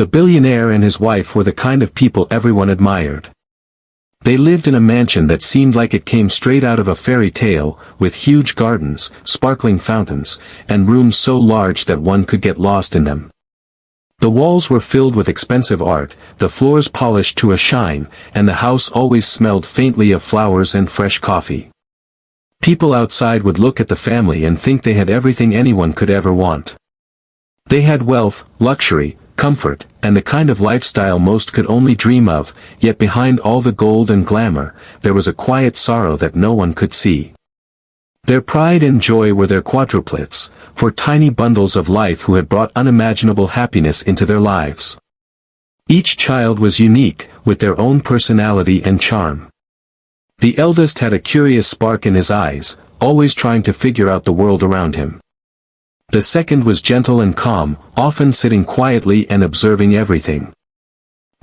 The billionaire and his wife were the kind of people everyone admired. They lived in a mansion that seemed like it came straight out of a fairy tale, with huge gardens, sparkling fountains, and rooms so large that one could get lost in them. The walls were filled with expensive art, the floors polished to a shine, and the house always smelled faintly of flowers and fresh coffee. People outside would look at the family and think they had everything anyone could ever want. They had wealth, luxury, comfort, and the kind of lifestyle most could only dream of, yet behind all the gold and glamour, there was a quiet sorrow that no one could see. Their pride and joy were their quadruplets, for tiny bundles of life who had brought unimaginable happiness into their lives. Each child was unique, with their own personality and charm. The eldest had a curious spark in his eyes, always trying to figure out the world around him. The second was gentle and calm, often sitting quietly and observing everything.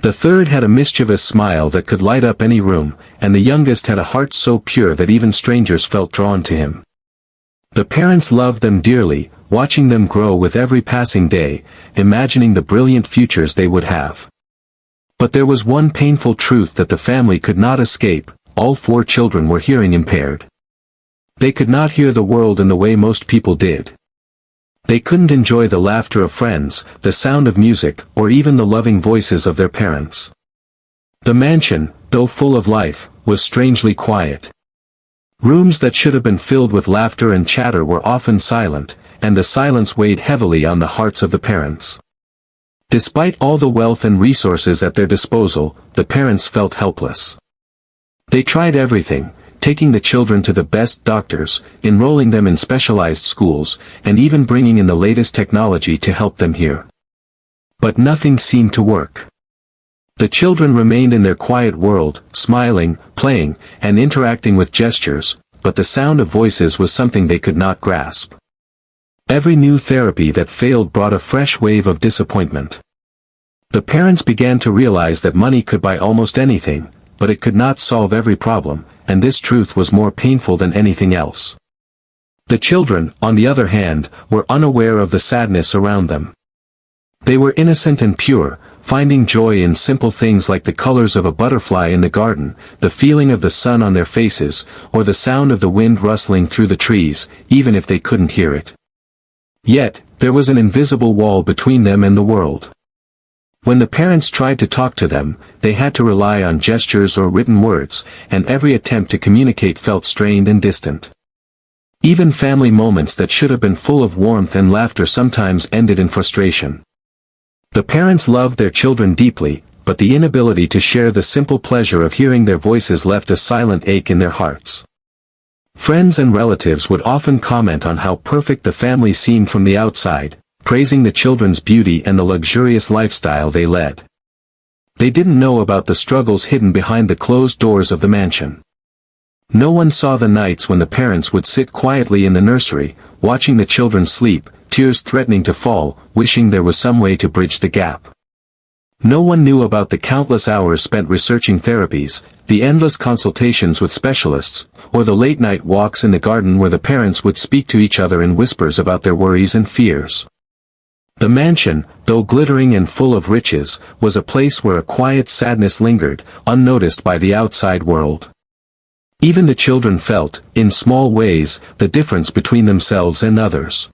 The third had a mischievous smile that could light up any room, and the youngest had a heart so pure that even strangers felt drawn to him. The parents loved them dearly, watching them grow with every passing day, imagining the brilliant futures they would have. But there was one painful truth that the family could not escape: all 4 children were hearing impaired. They could not hear the world in the way most people did. They couldn't enjoy the laughter of friends, the sound of music, or even the loving voices of their parents. The mansion, though full of life, was strangely quiet. Rooms that should have been filled with laughter and chatter were often silent, and the silence weighed heavily on the hearts of the parents. Despite all the wealth and resources at their disposal, the parents felt helpless. They tried everything, taking the children to the best doctors, enrolling them in specialized schools, and even bringing in the latest technology to help them hear. But nothing seemed to work. The children remained in their quiet world, smiling, playing, and interacting with gestures, but the sound of voices was something they could not grasp. Every new therapy that failed brought a fresh wave of disappointment. The parents began to realize that money could buy almost anything, but it could not solve every problem, and this truth was more painful than anything else. The children, on the other hand, were unaware of the sadness around them. They were innocent and pure, finding joy in simple things like the colors of a butterfly in the garden, the feeling of the sun on their faces, or the sound of the wind rustling through the trees, even if they couldn't hear it. Yet, there was an invisible wall between them and the world. When the parents tried to talk to them, they had to rely on gestures or written words, and every attempt to communicate felt strained and distant. Even family moments that should have been full of warmth and laughter sometimes ended in frustration. The parents loved their children deeply, but the inability to share the simple pleasure of hearing their voices left a silent ache in their hearts. Friends and relatives would often comment on how perfect the family seemed from the outside, praising the children's beauty and the luxurious lifestyle they led. They didn't know about the struggles hidden behind the closed doors of the mansion. No one saw the nights when the parents would sit quietly in the nursery, watching the children sleep, tears threatening to fall, wishing there was some way to bridge the gap. No one knew about the countless hours spent researching therapies, the endless consultations with specialists, or the late-night walks in the garden where the parents would speak to each other in whispers about their worries and fears. The mansion, though glittering and full of riches, was a place where a quiet sadness lingered, unnoticed by the outside world. Even the children felt, in small ways, the difference between themselves and others.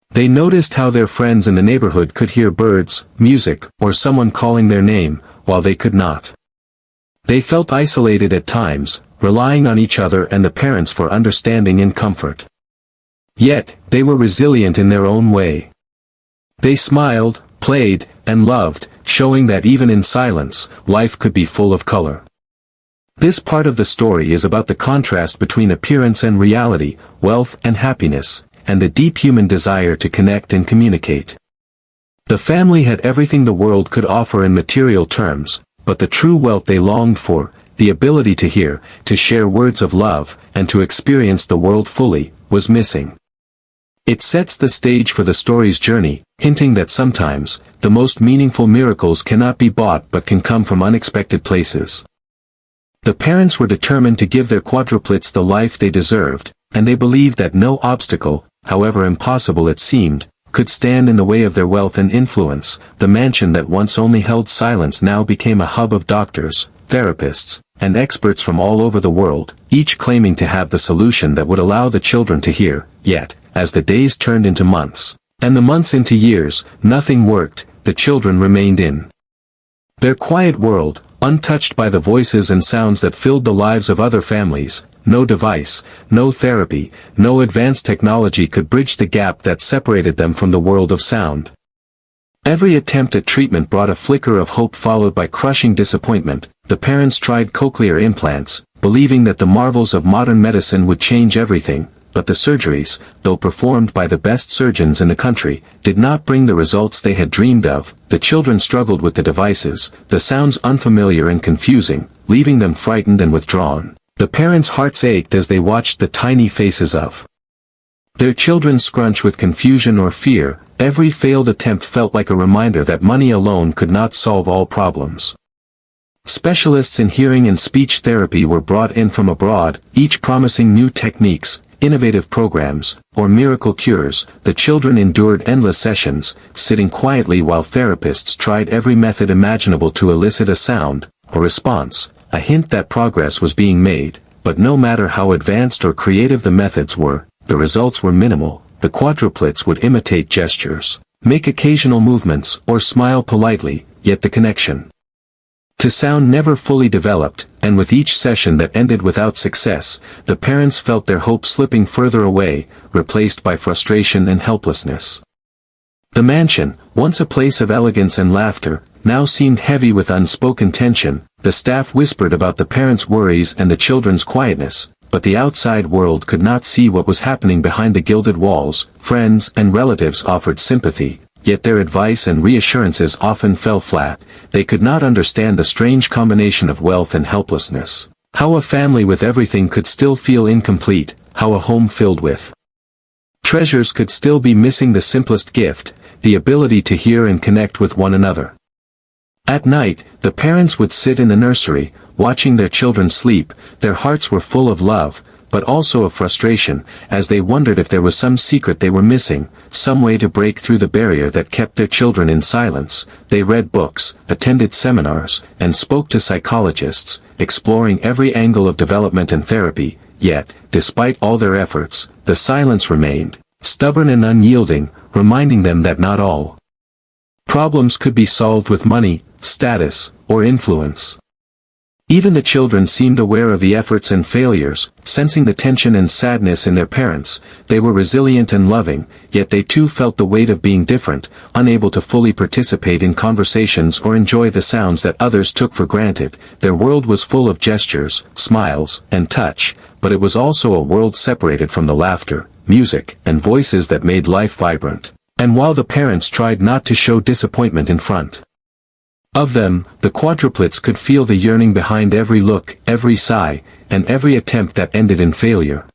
They noticed how their friends in the neighborhood could hear birds, music, or someone calling their name, while they could not. They felt isolated at times, relying on each other and the parents for understanding and comfort. Yet, they were resilient in their own way. They smiled, played, and loved, showing that even in silence, life could be full of color. This part of the story is about the contrast between appearance and reality, wealth and happiness, and the deep human desire to connect and communicate. The family had everything the world could offer in material terms, but the true wealth they longed for, the ability to hear, to share words of love, and to experience the world fully, was missing. It sets the stage for the story's journey, hinting that sometimes, the most meaningful miracles cannot be bought but can come from unexpected places. The parents were determined to give their quadruplets the life they deserved, and they believed that no obstacle, however impossible it seemed, could stand in the way of their wealth and influence. The mansion that once only held silence now became a hub of doctors, therapists, and experts from all over the world, each claiming to have the solution that would allow the children to hear. Yet, as the days turned into months, and the months into years, nothing worked. The children remained in their quiet world, untouched by the voices and sounds that filled the lives of other families. No device, no therapy, no advanced technology could bridge the gap that separated them from the world of sound. Every attempt at treatment brought a flicker of hope followed by crushing disappointment. The parents tried cochlear implants, believing that the marvels of modern medicine would change everything, but the surgeries, though performed by the best surgeons in the country, did not bring the results they had dreamed of. The children struggled with the devices, the sounds unfamiliar and confusing, leaving them frightened and withdrawn. The parents' hearts ached as they watched the tiny faces of their children scrunch with confusion or fear. Every failed attempt felt like a reminder that money alone could not solve all problems. Specialists in hearing and speech therapy were brought in from abroad, each promising new techniques, innovative programs, or miracle cures. The children endured endless sessions, sitting quietly while therapists tried every method imaginable to elicit a sound, a response, a hint that progress was being made. But no matter how advanced or creative the methods were, the results were minimal. The quadruplets would imitate gestures, make occasional movements, or smile politely, yet the connection to sound never fully developed, and with each session that ended without success, the parents felt their hope slipping further away, replaced by frustration and helplessness. The mansion, once a place of elegance and laughter, now seemed heavy with unspoken tension. The staff whispered about the parents' worries and the children's quietness, but the outside world could not see what was happening behind the gilded walls. Friends and relatives offered sympathy, yet their advice and reassurances often fell flat. They could not understand the strange combination of wealth and helplessness. How a family with everything could still feel incomplete, how a home filled with treasures could still be missing the simplest gift, the ability to hear and connect with one another. At night, the parents would sit in the nursery, watching their children sleep. Their hearts were full of love, but also of frustration, as they wondered if there was some secret they were missing, some way to break through the barrier that kept their children in silence. They read books, attended seminars, and spoke to psychologists, exploring every angle of development and therapy. Yet, despite all their efforts, the silence remained, stubborn and unyielding, reminding them that not all problems could be solved with money, status, or influence. Even the children seemed aware of the efforts and failures, sensing the tension and sadness in their parents. They were resilient and loving, yet they too felt the weight of being different, unable to fully participate in conversations or enjoy the sounds that others took for granted. Their world was full of gestures, smiles, and touch, but it was also a world separated from the laughter, music, and voices that made life vibrant. And while the parents tried not to show disappointment in front of them, the quadruplets could feel the yearning behind every look, every sigh, and every attempt that ended in failure.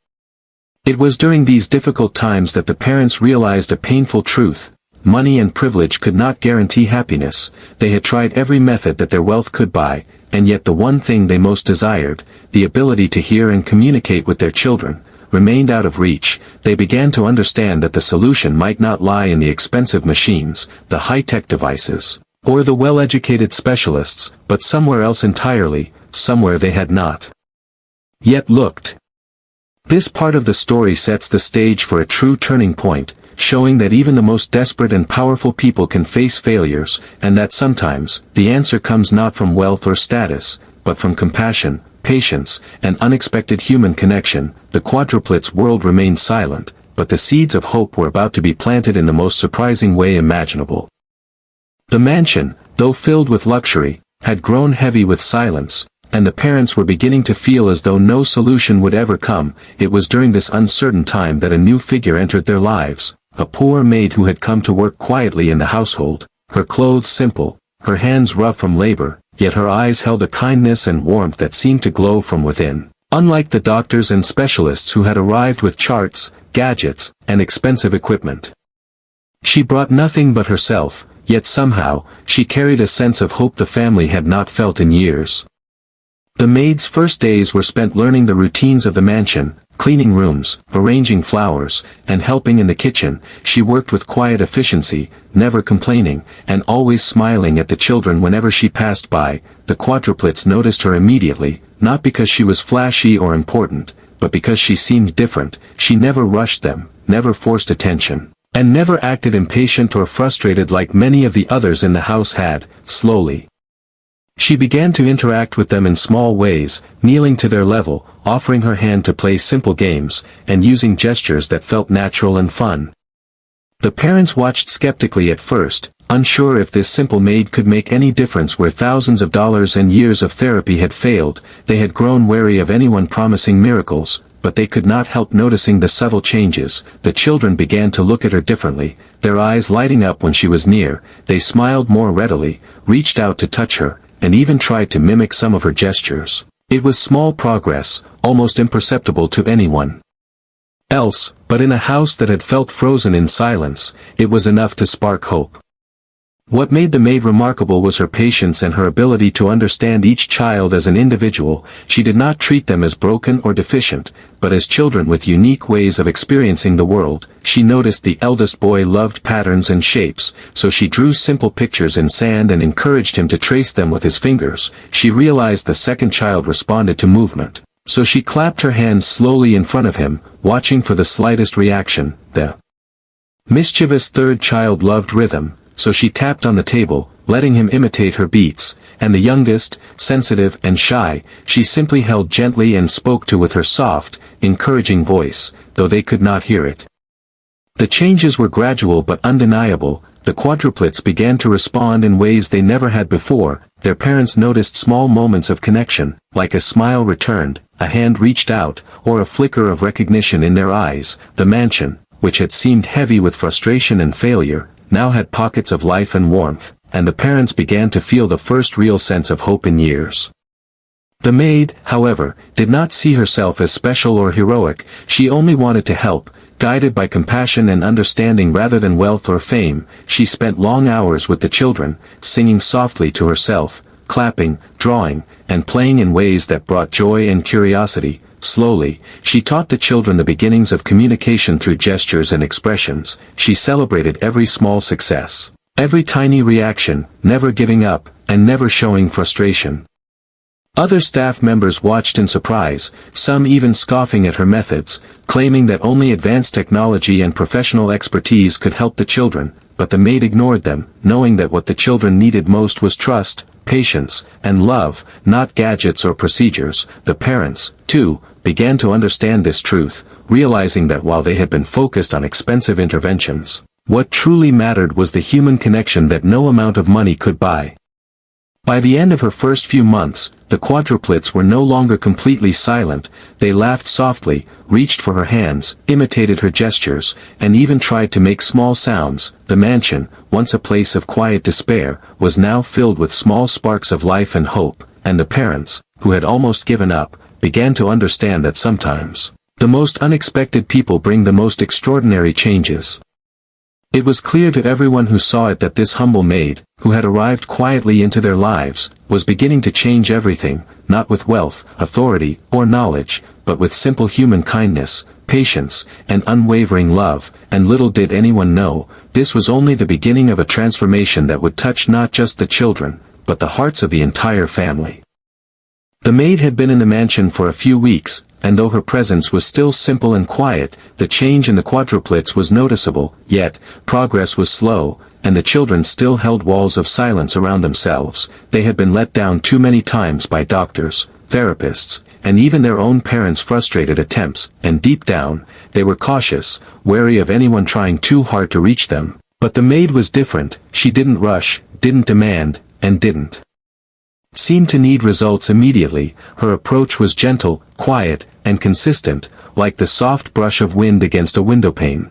It was during these difficult times that the parents realized a painful truth: money and privilege could not guarantee happiness. They had tried every method that their wealth could buy, and yet the one thing they most desired, the ability to hear and communicate with their children, remained out of reach. They began to understand that the solution might not lie in the expensive machines, the high-tech devices, or the well-educated specialists, but somewhere else entirely, somewhere they had not yet looked. This part of the story sets the stage for a true turning point, showing that even the most desperate and powerful people can face failures, and that sometimes, the answer comes not from wealth or status, but from compassion, patience, and unexpected human connection. The quadruplets' world remained silent, but the seeds of hope were about to be planted in the most surprising way imaginable. The mansion, though filled with luxury, had grown heavy with silence, and the parents were beginning to feel as though no solution would ever come. It was during this uncertain time that a new figure entered their lives, a poor maid who had come to work quietly in the household, her clothes simple, her hands rough from labor, yet her eyes held a kindness and warmth that seemed to glow from within. Unlike the doctors and specialists who had arrived with charts, gadgets, and expensive equipment, she brought nothing but herself, yet somehow, she carried a sense of hope the family had not felt in years. The maid's first days were spent learning the routines of the mansion, cleaning rooms, arranging flowers, and helping in the kitchen. She worked with quiet efficiency, never complaining, and always smiling at the children whenever she passed by. The quadruplets noticed her immediately, not because she was flashy or important, but because she seemed different. She never rushed them, never forced attention, and never acted impatient or frustrated like many of the others in the house had. Slowly, she began to interact with them in small ways, kneeling to their level, offering her hand to play simple games, and using gestures that felt natural and fun. The parents watched skeptically at first, unsure if this simple maid could make any difference where thousands of dollars and years of therapy had failed. They had grown wary of anyone promising miracles, but they could not help noticing the subtle changes. The children began to look at her differently, their eyes lighting up when she was near. They smiled more readily, reached out to touch her, and even tried to mimic some of her gestures. It was small progress, almost imperceptible to anyone else, but in a house that had felt frozen in silence, it was enough to spark hope. What made the maid remarkable was her patience and her ability to understand each child as an individual. She did not treat them as broken or deficient, but as children with unique ways of experiencing the world. She noticed the eldest boy loved patterns and shapes, so she drew simple pictures in sand and encouraged him to trace them with his fingers. She realized the second child responded to movement, so she clapped her hands slowly in front of him, watching for the slightest reaction. The mischievous third child loved rhythm, so she tapped on the table, letting him imitate her beats, and the youngest, sensitive and shy, she simply held gently and spoke to with her soft, encouraging voice, though they could not hear it. The changes were gradual but undeniable. The quadruplets began to respond in ways they never had before. Their parents noticed small moments of connection, like a smile returned, a hand reached out, or a flicker of recognition in their eyes. The mansion, which had seemed heavy with frustration and failure, now had pockets of life and warmth, and the parents began to feel the first real sense of hope in years. The maid, however, did not see herself as special or heroic. She only wanted to help, guided by compassion and understanding rather than wealth or fame. She spent long hours with the children, singing softly to herself, clapping, drawing, and playing in ways that brought joy and curiosity. Slowly, she taught the children the beginnings of communication through gestures and expressions. She celebrated every small success, every tiny reaction, never giving up, and never showing frustration. Other staff members watched in surprise, some even scoffing at her methods, claiming that only advanced technology and professional expertise could help the children, but the maid ignored them, knowing that what the children needed most was trust, patience, and love, not gadgets or procedures. The parents, too, began to understand this truth, realizing that while they had been focused on expensive interventions, what truly mattered was the human connection that no amount of money could buy. By the end of her first few months, the quadruplets were no longer completely silent. They laughed softly, reached for her hands, imitated her gestures, and even tried to make small sounds. The mansion, once a place of quiet despair, was now filled with small sparks of life and hope, and the parents, who had almost given up, began to understand that sometimes the most unexpected people bring the most extraordinary changes. It was clear to everyone who saw it that this humble maid, who had arrived quietly into their lives, was beginning to change everything, not with wealth, authority, or knowledge, but with simple human kindness, patience, and unwavering love. And little did anyone know, this was only the beginning of a transformation that would touch not just the children, but the hearts of the entire family. The maid had been in the mansion for a few weeks, and though her presence was still simple and quiet, the change in the quadruplets was noticeable. Yet, progress was slow, and the children still held walls of silence around themselves. They had been let down too many times by doctors, therapists, and even their own parents' frustrated attempts, and deep down, they were cautious, wary of anyone trying too hard to reach them. But the maid was different. She didn't rush, didn't demand, and didn't seem to need results immediately. Her approach was gentle, quiet, and consistent, like the soft brush of wind against a windowpane.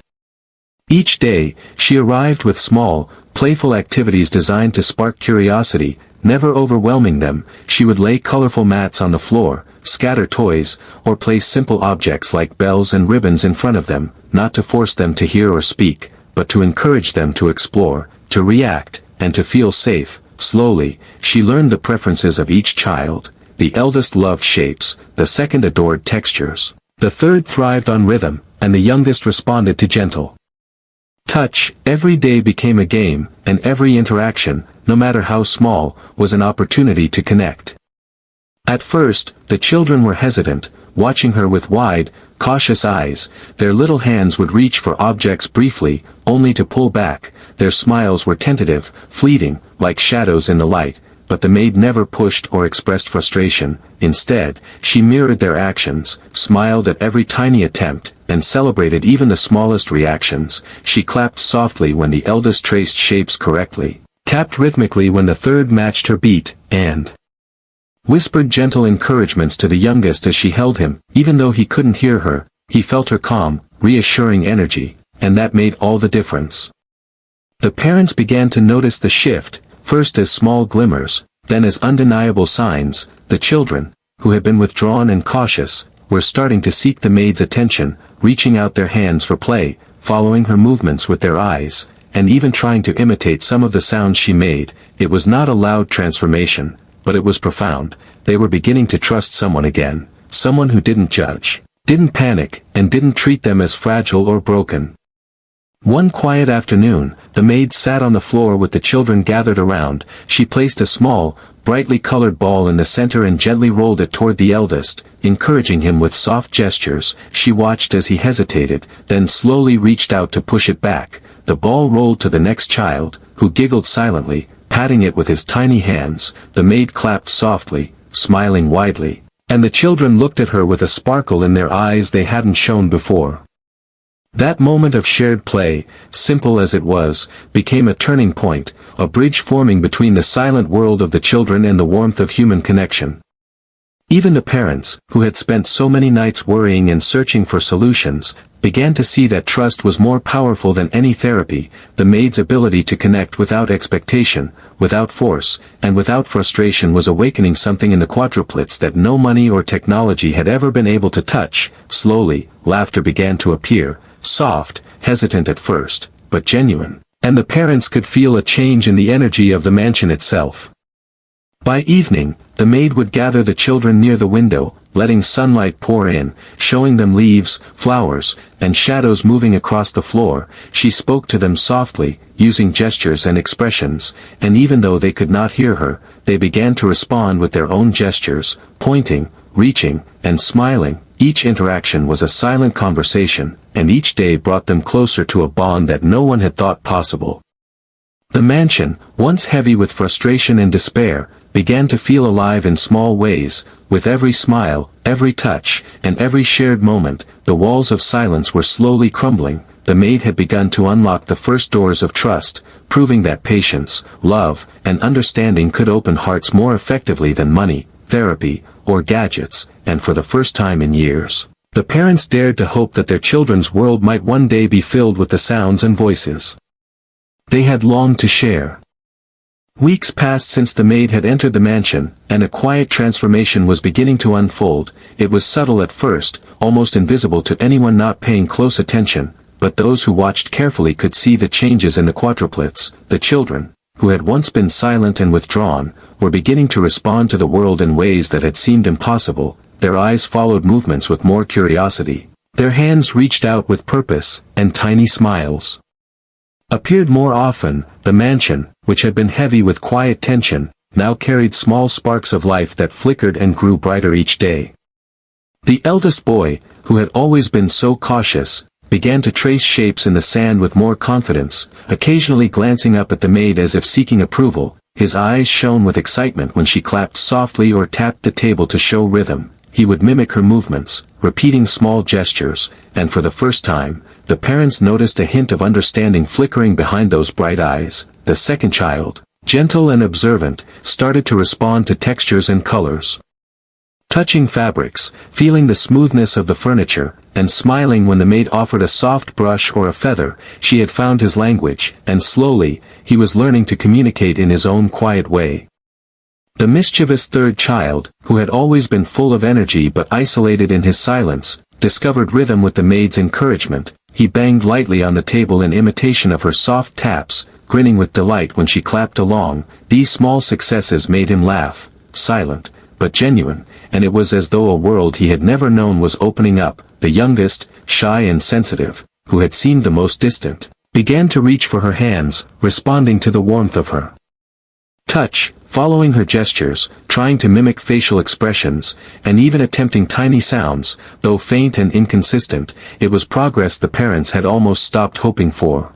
Each day, she arrived with small, playful activities designed to spark curiosity, never overwhelming them. She would lay colorful mats on the floor, scatter toys, or place simple objects like bells and ribbons in front of them, not to force them to hear or speak, but to encourage them to explore, to react, and to feel safe. Slowly, she learned the preferences of each child. The eldest loved shapes, the second adored textures, The third thrived on rhythm, and the youngest responded to gentle touch. Every day became a game, and every interaction, no matter how small, was an opportunity to connect. At first, the children were hesitant, watching her with wide, cautious eyes. Their little hands would reach for objects briefly, only to pull back. Their smiles were tentative, fleeting, like shadows in the light, but the maid never pushed or expressed frustration. Instead, she mirrored their actions, smiled at every tiny attempt, and celebrated even the smallest reactions. She clapped softly when the eldest traced shapes correctly, tapped rhythmically when the third matched her beat, and whispered gentle encouragements to the youngest as she held him. Even though he couldn't hear her, he felt her calm, reassuring energy, and that made all the difference. The parents began to notice the shift, first as small glimmers, then as undeniable signs. The children, who had been withdrawn and cautious, were starting to seek the maid's attention, reaching out their hands for play, following her movements with their eyes, and even trying to imitate some of the sounds she made. It was not a loud transformation, but it was profound. They were beginning to trust someone again, someone who didn't judge, didn't panic, and didn't treat them as fragile or broken. One quiet afternoon, the maid sat on the floor with the children gathered around. She placed a small, brightly colored ball in the center and gently rolled it toward the eldest, encouraging him with soft gestures. She watched as he hesitated, then slowly reached out to push it back. The ball rolled to the next child, who giggled silently, patting it with his tiny hands. The maid clapped softly, smiling widely, and the children looked at her with a sparkle in their eyes they hadn't shown before. That moment of shared play, simple as it was, became a turning point, a bridge forming between the silent world of the children and the warmth of human connection. Even the parents, who had spent so many nights worrying and searching for solutions, began to see that trust was more powerful than any therapy. The maid's ability to connect without expectation, without force, and without frustration was awakening something in the quadruplets that no money or technology had ever been able to touch. Slowly, laughter began to appear, soft, hesitant at first, but genuine, and the parents could feel a change in the energy of the mansion itself. By evening, the maid would gather the children near the window, letting sunlight pour in, showing them leaves, flowers, and shadows moving across the floor. She spoke to them softly, using gestures and expressions, and even though they could not hear her, they began to respond with their own gestures, pointing, reaching, and smiling. Each interaction was a silent conversation, and each day brought them closer to a bond that no one had thought possible. The mansion, once heavy with frustration and despair, began to feel alive in small ways. With every smile, every touch, and every shared moment, the walls of silence were slowly crumbling. The maid had begun to unlock the first doors of trust, proving that patience, love, and understanding could open hearts more effectively than money, therapy, or gadgets. And for the first time in years, the parents dared to hope that their children's world might one day be filled with the sounds and voices they had longed to share. Weeks passed since the maid had entered the mansion, and a quiet transformation was beginning to unfold. It was subtle at first, almost invisible to anyone not paying close attention, but those who watched carefully could see the changes in the quadruplets. The children, who had once been silent and withdrawn, were beginning to respond to the world in ways that had seemed impossible. Their eyes followed movements with more curiosity. Their hands reached out with purpose, and tiny smiles appeared more often. The mansion, which had been heavy with quiet tension, now carried small sparks of life that flickered and grew brighter each day. The eldest boy, who had always been so cautious, began to trace shapes in the sand with more confidence, occasionally glancing up at the maid as if seeking approval. His eyes shone with excitement when she clapped softly or tapped the table to show rhythm. He would mimic her movements, repeating small gestures, and for the first time, the parents noticed a hint of understanding flickering behind those bright eyes. The second child, gentle and observant, started to respond to textures and colors. Touching fabrics, feeling the smoothness of the furniture, and smiling when the maid offered a soft brush or a feather. She had found his language, and slowly, he was learning to communicate in his own quiet way. The mischievous third child, who had always been full of energy but isolated in his silence, discovered rhythm with the maid's encouragement. He banged lightly on the table in imitation of her soft taps, grinning with delight when she clapped along. These small successes made him laugh, silent, but genuine, and it was as though a world he had never known was opening up. The youngest, shy and sensitive, who had seemed the most distant, began to reach for her hands, responding to the warmth of her touch, following her gestures, trying to mimic facial expressions, and even attempting tiny sounds. Though faint and inconsistent, it was progress the parents had almost stopped hoping for.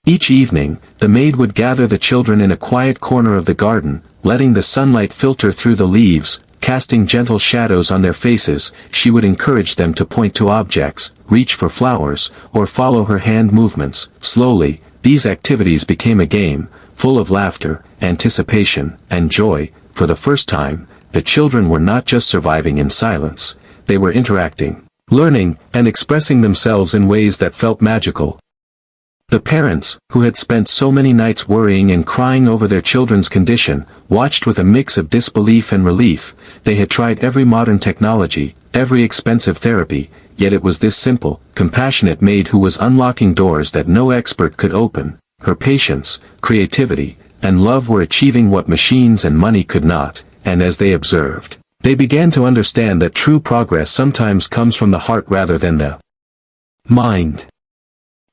Each evening, the maid would gather the children in a quiet corner of the garden, letting the sunlight filter through the leaves, casting gentle shadows on their faces. She would encourage them to point to objects, reach for flowers, or follow her hand movements. Slowly, these activities became a game, full of laughter, anticipation, and joy. For the first time, the children were not just surviving in silence, they were interacting, learning, and expressing themselves in ways that felt magical. The parents, who had spent so many nights worrying and crying over their children's condition, watched with a mix of disbelief and relief. They had tried every modern technology, every expensive therapy, yet it was this simple, compassionate maid who was unlocking doors that no expert could open. Her patience, creativity, and love were achieving what machines and money could not, and as they observed, they began to understand that true progress sometimes comes from the heart rather than the mind.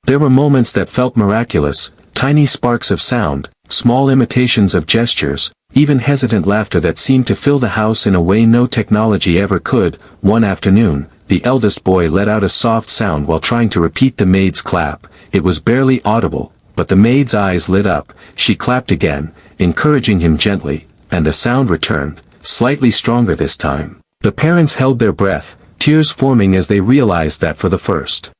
There were moments that felt miraculous, tiny sparks of sound, small imitations of gestures, even hesitant laughter that seemed to fill the house in a way no technology ever could. One afternoon, the eldest boy let out a soft sound while trying to repeat the maid's clap. It was barely audible, but the maid's eyes lit up. She clapped again, encouraging him gently, and the sound returned, slightly stronger this time. The parents held their breath, tears forming as they realized that for the first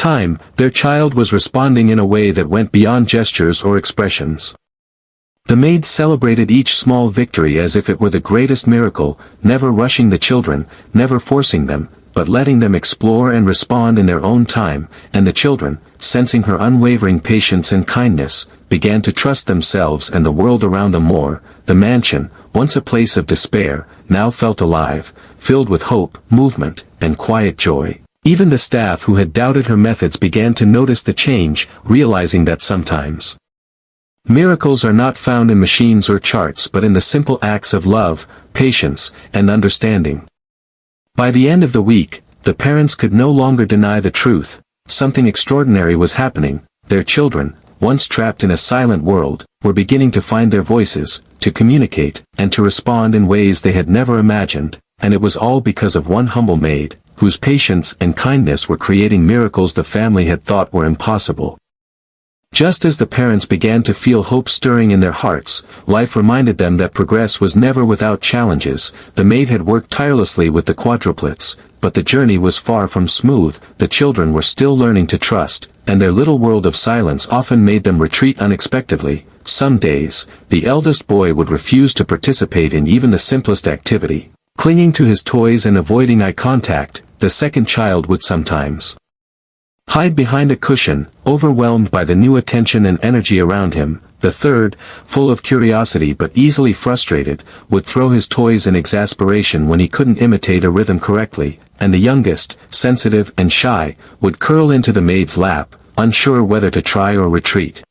time, their child was responding in a way that went beyond gestures or expressions. The maid celebrated each small victory as if it were the greatest miracle, never rushing the children, never forcing them, but letting them explore and respond in their own time. And the children, sensing her unwavering patience and kindness, began to trust themselves and the world around them more. The mansion, once a place of despair, now felt alive, filled with hope, movement, and quiet joy. Even the staff who had doubted her methods began to notice the change, realizing that sometimes miracles are not found in machines or charts but in the simple acts of love, patience, and understanding. By the end of the week, the parents could no longer deny the truth. Something extraordinary was happening. Their children, once trapped in a silent world, were beginning to find their voices, to communicate, and to respond in ways they had never imagined. And it was all because of one humble maid, whose patience and kindness were creating miracles the family had thought were impossible. Just as the parents began to feel hope stirring in their hearts, life reminded them that progress was never without challenges. The maid had worked tirelessly with the quadruplets, but the journey was far from smooth. The children were still learning to trust, and their little world of silence often made them retreat unexpectedly. Some days, the eldest boy would refuse to participate in even the simplest activity, clinging to his toys and avoiding eye contact. The second child would sometimes hide behind a cushion, overwhelmed by the new attention and energy around him. The third, full of curiosity but easily frustrated, would throw his toys in exasperation when he couldn't imitate a rhythm correctly. And the youngest, sensitive and shy, would curl into the maid's lap, unsure whether to try or retreat.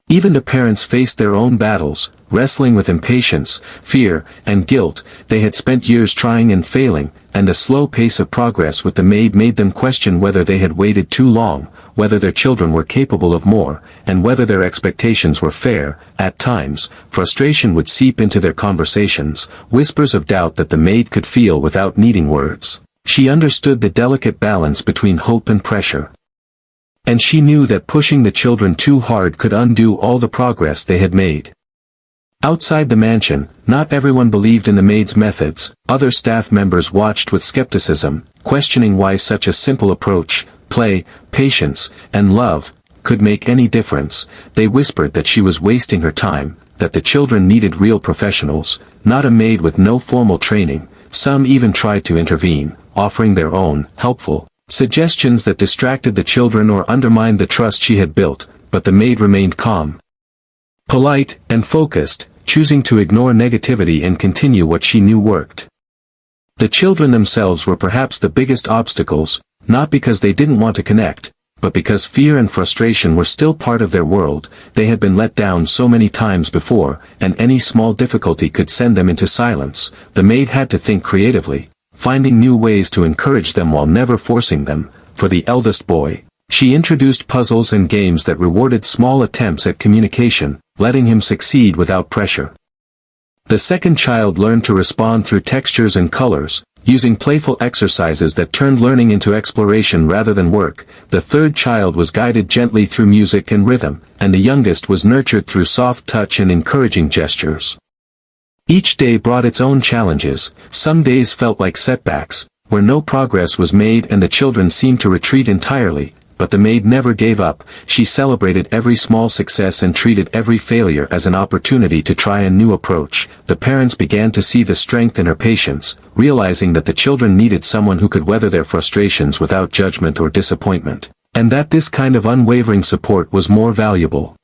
Even the parents faced their own battles, wrestling with impatience, fear, and guilt. They had spent years trying and failing, and the slow pace of progress with the maid made them question whether they had waited too long, whether their children were capable of more, and whether their expectations were fair. At times, frustration would seep into their conversations, whispers of doubt that the maid could feel without needing words. She understood the delicate balance between hope and pressure. And she knew that pushing the children too hard could undo all the progress they had made. Outside the mansion, not everyone believed in the maid's methods. Other staff members watched with skepticism, questioning why such a simple approach, play, patience, and love, could make any difference. They whispered that she was wasting her time, that the children needed real professionals, not a maid with no formal training. Some even tried to intervene, offering their own, helpful suggestions that distracted the children or undermined the trust she had built, but the maid remained calm, polite, and focused, choosing to ignore negativity and continue what she knew worked. The children themselves were perhaps the biggest obstacles, not because they didn't want to connect, but because fear and frustration were still part of their world, they had been let down so many times before, and any small difficulty could send them into silence. The maid had to think creatively, finding new ways to encourage them while never forcing them. For the eldest boy, she introduced puzzles and games that rewarded small attempts at communication, letting him succeed without pressure. The second child learned to respond through textures and colors, using playful exercises that turned learning into exploration rather than work. The third child was guided gently through music and rhythm, and the youngest was nurtured through soft touch and encouraging gestures. Each day brought its own challenges. Some days felt like setbacks, where no progress was made and the children seemed to retreat entirely, but the maid never gave up. She celebrated every small success and treated every failure as an opportunity to try a new approach. The parents began to see the strength in her patience, realizing that the children needed someone who could weather their frustrations without judgment or disappointment, and that this kind of unwavering support was more valuable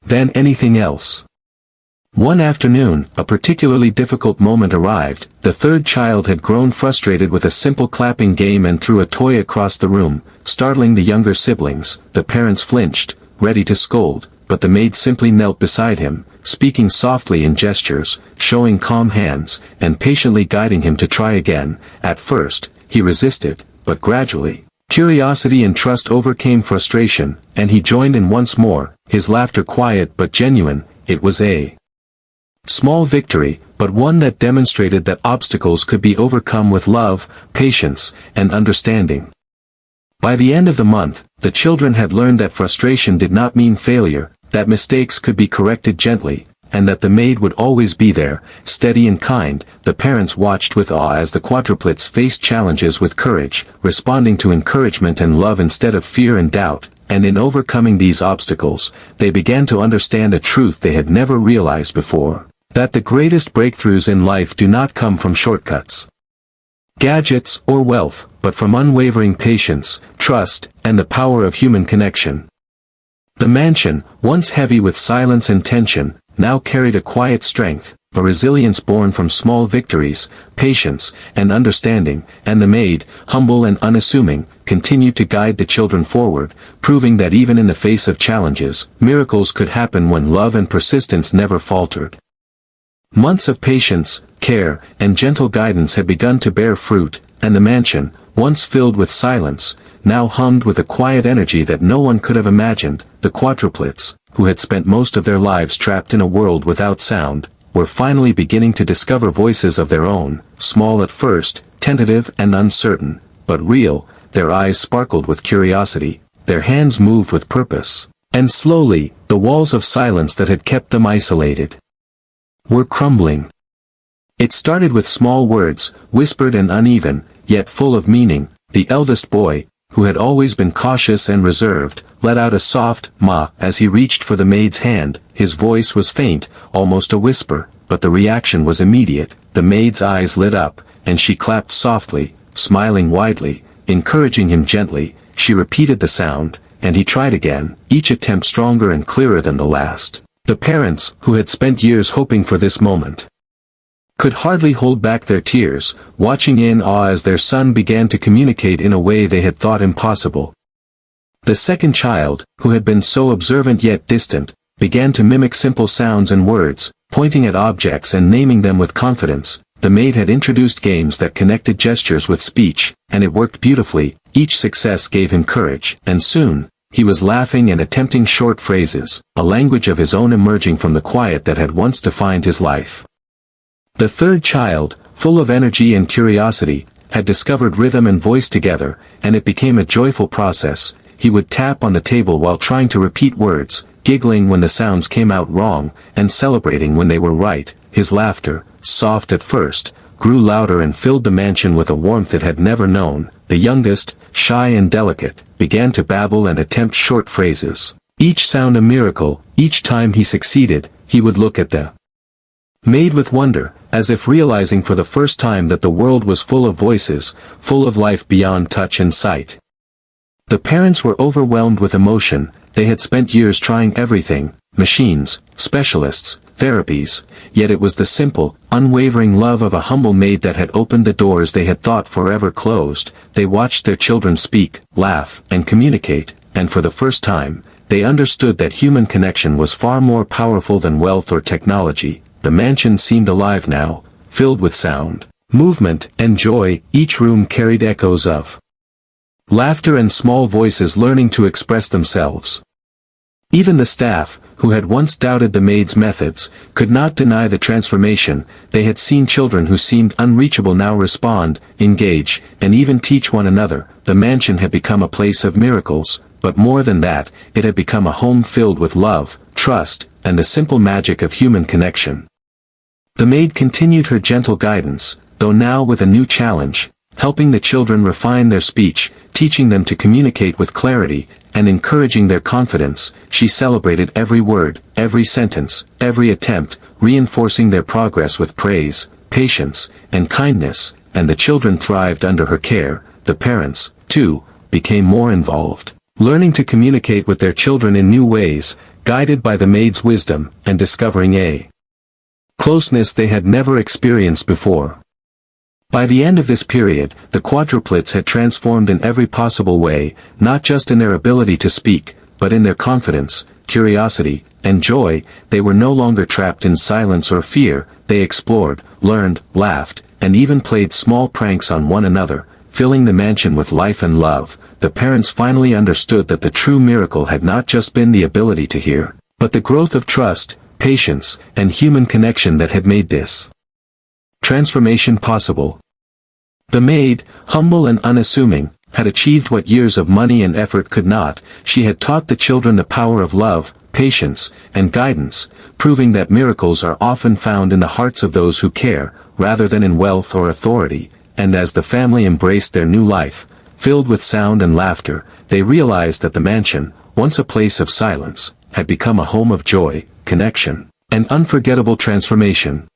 than anything else. One afternoon, a particularly difficult moment arrived. The third child had grown frustrated with a simple clapping game and threw a toy across the room, startling the younger siblings. The parents flinched, ready to scold, but the maid simply knelt beside him, speaking softly in gestures, showing calm hands, and patiently guiding him to try again. At first, he resisted, but gradually, curiosity and trust overcame frustration, and he joined in once more, his laughter quiet but genuine. It was a small victory, but one that demonstrated that obstacles could be overcome with love, patience, and understanding. By the end of the month, the children had learned that frustration did not mean failure, that mistakes could be corrected gently, and that the maid would always be there, steady and kind. The parents watched with awe as the quadruplets faced challenges with courage, responding to encouragement and love instead of fear and doubt. And in overcoming these obstacles, they began to understand a truth they had never realized before, that the greatest breakthroughs in life do not come from shortcuts, gadgets, or wealth, but from unwavering patience, trust, and the power of human connection. The mansion, once heavy with silence and tension, now carried a quiet strength, a resilience born from small victories, patience, and understanding, and the maid, humble and unassuming, continued to guide the children forward, proving that even in the face of challenges, miracles could happen when love and persistence never faltered. Months of patience, care, and gentle guidance had begun to bear fruit, and the mansion, once filled with silence, now hummed with a quiet energy that no one could have imagined. The quadruplets, who had spent most of their lives trapped in a world without sound, were finally beginning to discover voices of their own, small at first, tentative and uncertain, but real. Their eyes sparkled with curiosity, their hands moved with purpose, and slowly, the walls of silence that had kept them isolated were crumbling. It started with small words, whispered and uneven, yet full of meaning. The eldest boy, who had always been cautious and reserved, let out a soft "ma" as he reached for the maid's hand. His voice was faint, almost a whisper, but the reaction was immediate. The maid's eyes lit up, and she clapped softly, smiling widely, encouraging him gently. She repeated the sound, and he tried again, each attempt stronger and clearer than the last. The parents, who had spent years hoping for this moment, could hardly hold back their tears, watching in awe as their son began to communicate in a way they had thought impossible. The second child, who had been so observant yet distant, began to mimic simple sounds and words, pointing at objects and naming them with confidence. The maid had introduced games that connected gestures with speech, and it worked beautifully. Each success gave him courage, and soon, he was laughing and attempting short phrases, a language of his own emerging from the quiet that had once defined his life. The third child, full of energy and curiosity, had discovered rhythm and voice together, and it became a joyful process. He would tap on the table while trying to repeat words, giggling when the sounds came out wrong, and celebrating when they were right. His laughter, soft at first, grew louder and filled the mansion with a warmth it had never known. The youngest, shy and delicate, began to babble and attempt short phrases, each sound a miracle. Each time he succeeded, he would look at the maid with wonder, as if realizing for the first time that the world was full of voices, full of life beyond touch and sight. The parents were overwhelmed with emotion. They had spent years trying everything, machines, specialists, therapies, yet it was the simple, unwavering love of a humble maid that had opened the doors they had thought forever closed. They watched their children speak, laugh, and communicate, and for the first time, they understood that human connection was far more powerful than wealth or technology. The mansion seemed alive now, filled with sound, movement, and joy. Each room carried echoes of laughter and small voices learning to express themselves. Even the staff, who had once doubted the maid's methods, could not deny the transformation. They had seen children who seemed unreachable now respond, engage, and even teach one another. The mansion had become a place of miracles, but more than that, it had become a home filled with love, trust, and the simple magic of human connection. The maid continued her gentle guidance, though now with a new challenge, helping the children refine their speech, teaching them to communicate with clarity, and encouraging their confidence. She celebrated every word, every sentence, every attempt, reinforcing their progress with praise, patience, and kindness, and the children thrived under her care. The parents, too, became more involved, learning to communicate with their children in new ways, guided by the maid's wisdom, and discovering a closeness they had never experienced before. By the end of this period, the quadruplets had transformed in every possible way, not just in their ability to speak, but in their confidence, curiosity, and joy. They were no longer trapped in silence or fear. They explored, learned, laughed, and even played small pranks on one another, filling the mansion with life and love. The parents finally understood that the true miracle had not just been the ability to hear, but the growth of trust, patience, and human connection that had made this transformation possible. The maid, humble and unassuming, had achieved what years of money and effort could not. She had taught the children the power of love, patience, and guidance, proving that miracles are often found in the hearts of those who care, rather than in wealth or authority. And as the family embraced their new life, filled with sound and laughter, they realized that the mansion, once a place of silence, had become a home of joy, connection, and unforgettable transformation.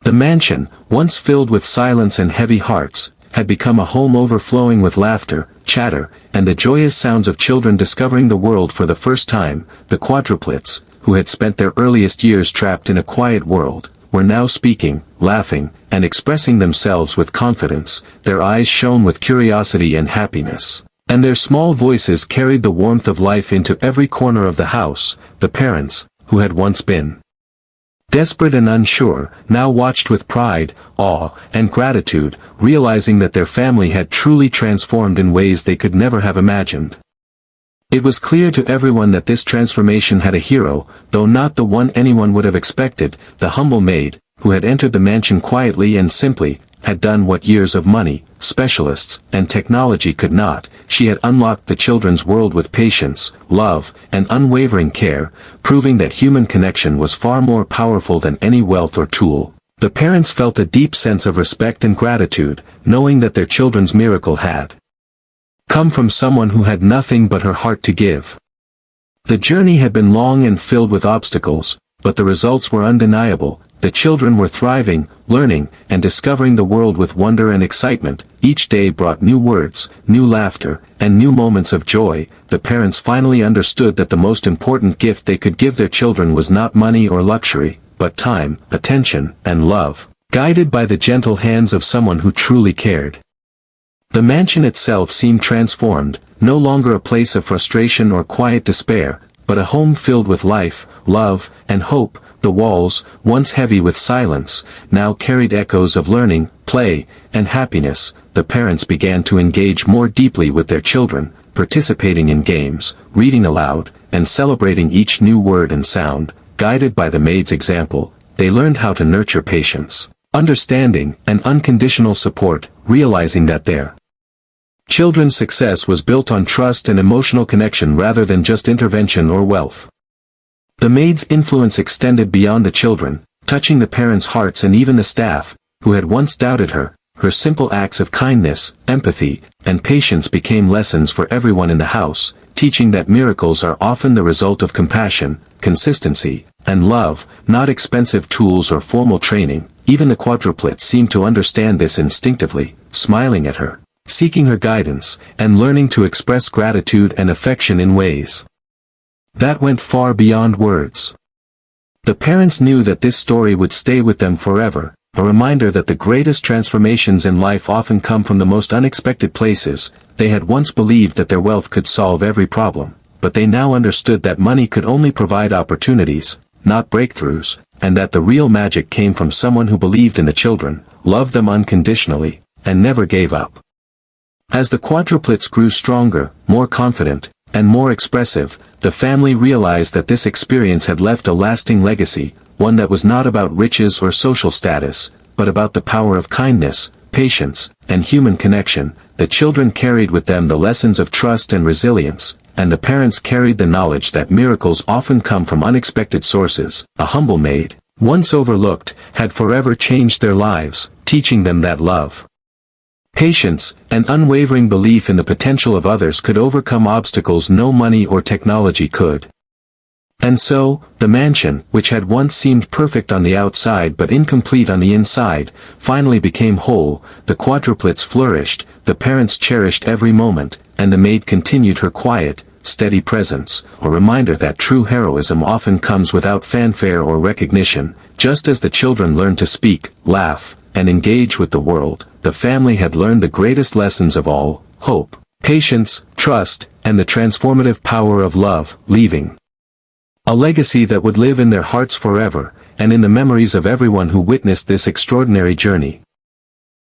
The mansion, once filled with silence and heavy hearts, had become a home overflowing with laughter, chatter, and the joyous sounds of children discovering the world for the first time. The quadruplets, who had spent their earliest years trapped in a quiet world, were now speaking, laughing, and expressing themselves with confidence. Their eyes shone with curiosity and happiness, and their small voices carried the warmth of life into every corner of the house. The parents, who had once been desperate and unsure, now watched with pride, awe, and gratitude, realizing that their family had truly transformed in ways they could never have imagined. It was clear to everyone that this transformation had a hero, though not the one anyone would have expected. The humble maid, who had entered the mansion quietly and simply, had done what years of money, specialists, and technology could not. She had unlocked the children's world with patience, love, and unwavering care, proving that human connection was far more powerful than any wealth or tool. The parents felt a deep sense of respect and gratitude, knowing that their children's miracle had come from someone who had nothing but her heart to give. The journey had been long and filled with obstacles, but the results were undeniable. The children were thriving, learning, and discovering the world with wonder and excitement. Each day brought new words, new laughter, and new moments of joy. The parents finally understood that the most important gift they could give their children was not money or luxury, but time, attention, and love, guided by the gentle hands of someone who truly cared. The mansion itself seemed transformed, no longer a place of frustration or quiet despair, but a home filled with life, love, and hope. The walls, once heavy with silence, now carried echoes of learning, play, and happiness. The parents began to engage more deeply with their children, participating in games, reading aloud, and celebrating each new word and sound. Guided by the maid's example, they learned how to nurture patience, understanding, and unconditional support, realizing that their children's success was built on trust and emotional connection rather than just intervention or wealth. The maid's influence extended beyond the children, touching the parents' hearts and even the staff, who had once doubted her. Her simple acts of kindness, empathy, and patience became lessons for everyone in the house, teaching that miracles are often the result of compassion, consistency, and love, not expensive tools or formal training. Even the quadruplets seemed to understand this instinctively, smiling at her, seeking her guidance, and learning to express gratitude and affection in ways that went far beyond words. The parents knew that this story would stay with them forever, a reminder that the greatest transformations in life often come from the most unexpected places. They had once believed that their wealth could solve every problem, but they now understood that money could only provide opportunities, not breakthroughs, and that the real magic came from someone who believed in the children, loved them unconditionally, and never gave up. As the quadruplets grew stronger, more confident, and more expressive, the family realized that this experience had left a lasting legacy, one that was not about riches or social status, but about the power of kindness, patience, and human connection. The children carried with them the lessons of trust and resilience, and the parents carried the knowledge that miracles often come from unexpected sources. A humble maid, once overlooked, had forever changed their lives, teaching them that love, patience, and unwavering belief in the potential of others could overcome obstacles no money or technology could. And so, the mansion, which had once seemed perfect on the outside but incomplete on the inside, finally became whole. The quadruplets flourished, the parents cherished every moment, and the maid continued her quiet, steady presence, a reminder that true heroism often comes without fanfare or recognition. Just as the children learned to speak, laugh, and engage with the world, the family had learned the greatest lessons of all: hope, patience, trust, and the transformative power of love, leaving a legacy that would live in their hearts forever, and in the memories of everyone who witnessed this extraordinary journey.